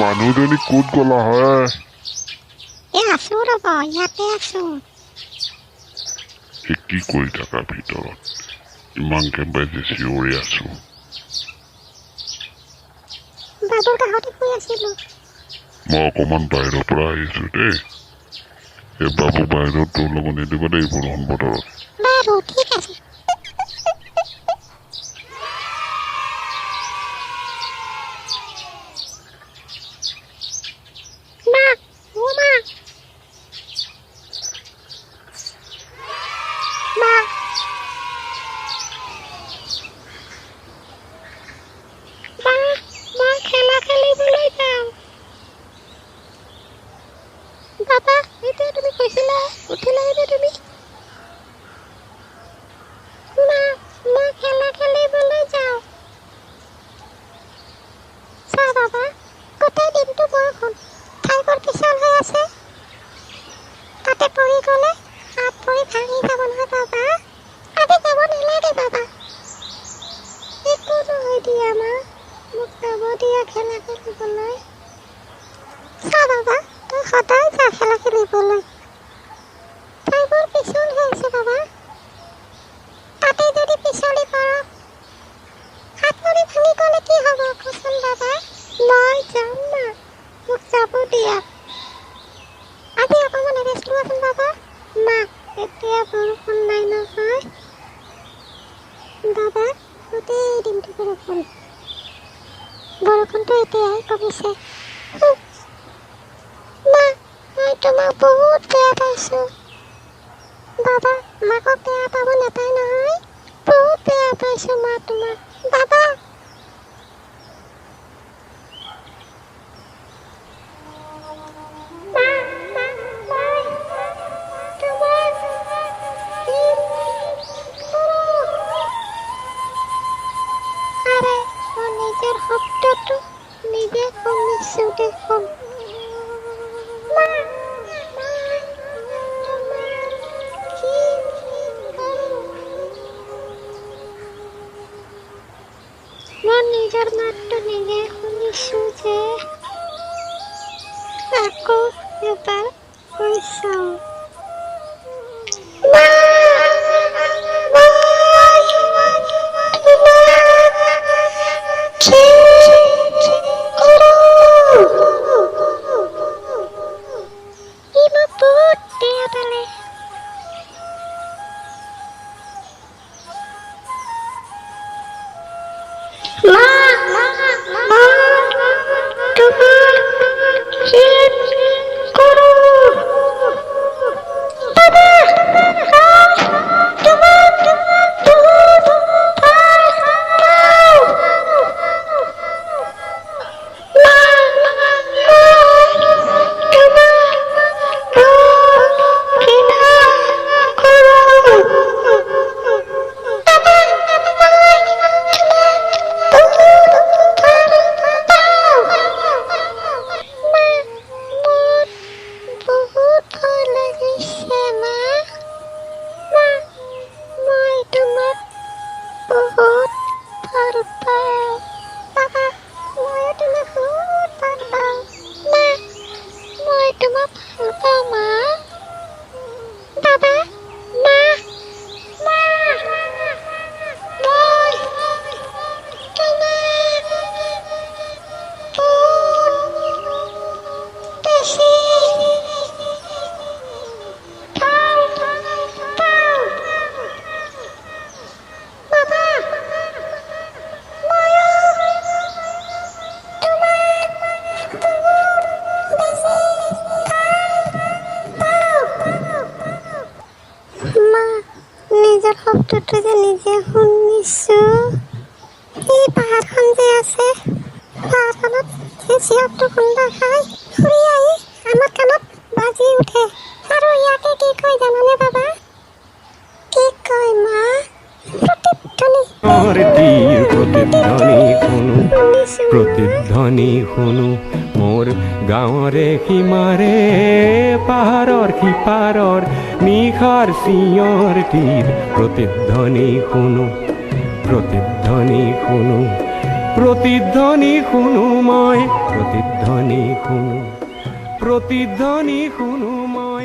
মানুহজনী ক'ত গ'লা হয়? আছো ৰ'ব, ইয়াতে আছো। কি কৰি থাকা ভিতৰত? ইমানকে বাজি চিঞৰি আছো। বাবুৰ কাষতে শুই আছিলো। মই অকণমান বাহিৰৰ পৰা আহিছো দেই। এই বাবু বাহিৰত তোৰ লগত নিদিবা দেই বৰষুণ বতৰত। বাৰু ঠিক আছে। মা, ও মা। মা। মা, মই খেলা খেলিবলৈ যাওঁ। বাবা, এতিয়া তুমি কৈছিলা উঠিলাই নে তুমি? মা, মই খেলা খেলিবলৈ যাওঁ। চা বাবা, গোটেই দিনটো বৰষুণ, ঠাইবোৰ পিছল হৈ আছে। তাতে পৰি গ'লে হাত ভৰি ভাঙি যাব নহয় বাবা। আজি যাব নালাগে বাবা। একো নহয় দিয়া মা, মোক যাব দিয়া খেলা খেলিবলৈ। চা বাবা, তই সদায় যা খেলা খেলিবলৈ। ঠাইবোৰ পিছল হৈ আছে বাবা। তাতে যদি পিছলি পৰ, হাত ভৰি ভাঙি গ'লে কি হ'ব কচোন বাবা? মই যাম না, মোক যাব দিয়া। আজি অকণমান ৰেষ্ট লোৱাচোন বাবা। মা, এতিয়া বৰষুণ নাই নহয়। বাবা, গোটেই দিনটো বৰষুণ। বৰষুণটো এতিয়াই কমিছে। মা, মই তোমাক বহুত বেয়া পাইছো। বাবা, মাকক বেয়া পাব নাপায় নহয়। বহুত বেয়া পাইছো মা তোমাক। বাবা। মা, মই তোমাক আৰে, মই নিজৰ শব্দটো নিজে শুনিছো দেখোন। মা, মই তোমাক কি কৰোঁ? মই নিজৰ মাতটো নিজে শুনিছো যে। আকৌ এবাৰ কৈ চাওঁ। মা, মই তোমাক কি কৰোঁ? ই মোক বহুত বেয়া পালে। মা, মই তোমাক কি কৰোঁ? বাবা, মই তোমাক বহুত ভাল পাওঁ। মা, মই তোমাক বহুত ঘৃণা কৰোঁ। বাবা, মই তোমাক বহুত ভাল পাওঁ। মা, মোৰ বহুত ভয় লাগিছে মা। মা, মই তোমাক বহুত ভাল পাওঁ। বাবা, মই তোমাক বহুত ভাল পাওঁ। মা, মই তোমাক ভাল পাওঁ মা। বাবা, মা, মা, মই তোমাক বহুত বেছি ভাল পাওঁ। বাবা, ময়ো তোমাক বহুত বেছি ভাল পাওঁ। মা, নিজৰ শব্দটো যে নিজে শুনিছো। এই পাহাৰখন যে আছে, পাহাৰখনত সেই চিঞৰটো খুন্দা খাই ফুৰি আহি আমাৰ কাণত বাজি উঠে। আৰু ইয়াকে কি কয় জানানে বাবা? কি কয় মা? প্ৰতিধ্বনি। প্ৰতিধ্বনি শুনো, শুনিছো। প্ৰতিধ্বনি শুনো মোৰ গাঁৱৰে সীমাৰে, পাহাৰৰ সিপাৰৰ নিশাৰ চিঞৰ তীৰ। প্ৰতিধ্বনি শুনো, প্ৰতিধ্বনি শুনো প্ৰতিধ্বনি শুনো মই প্ৰতিধ্বনি শুনো প্ৰতিধ্বনি শুনো মই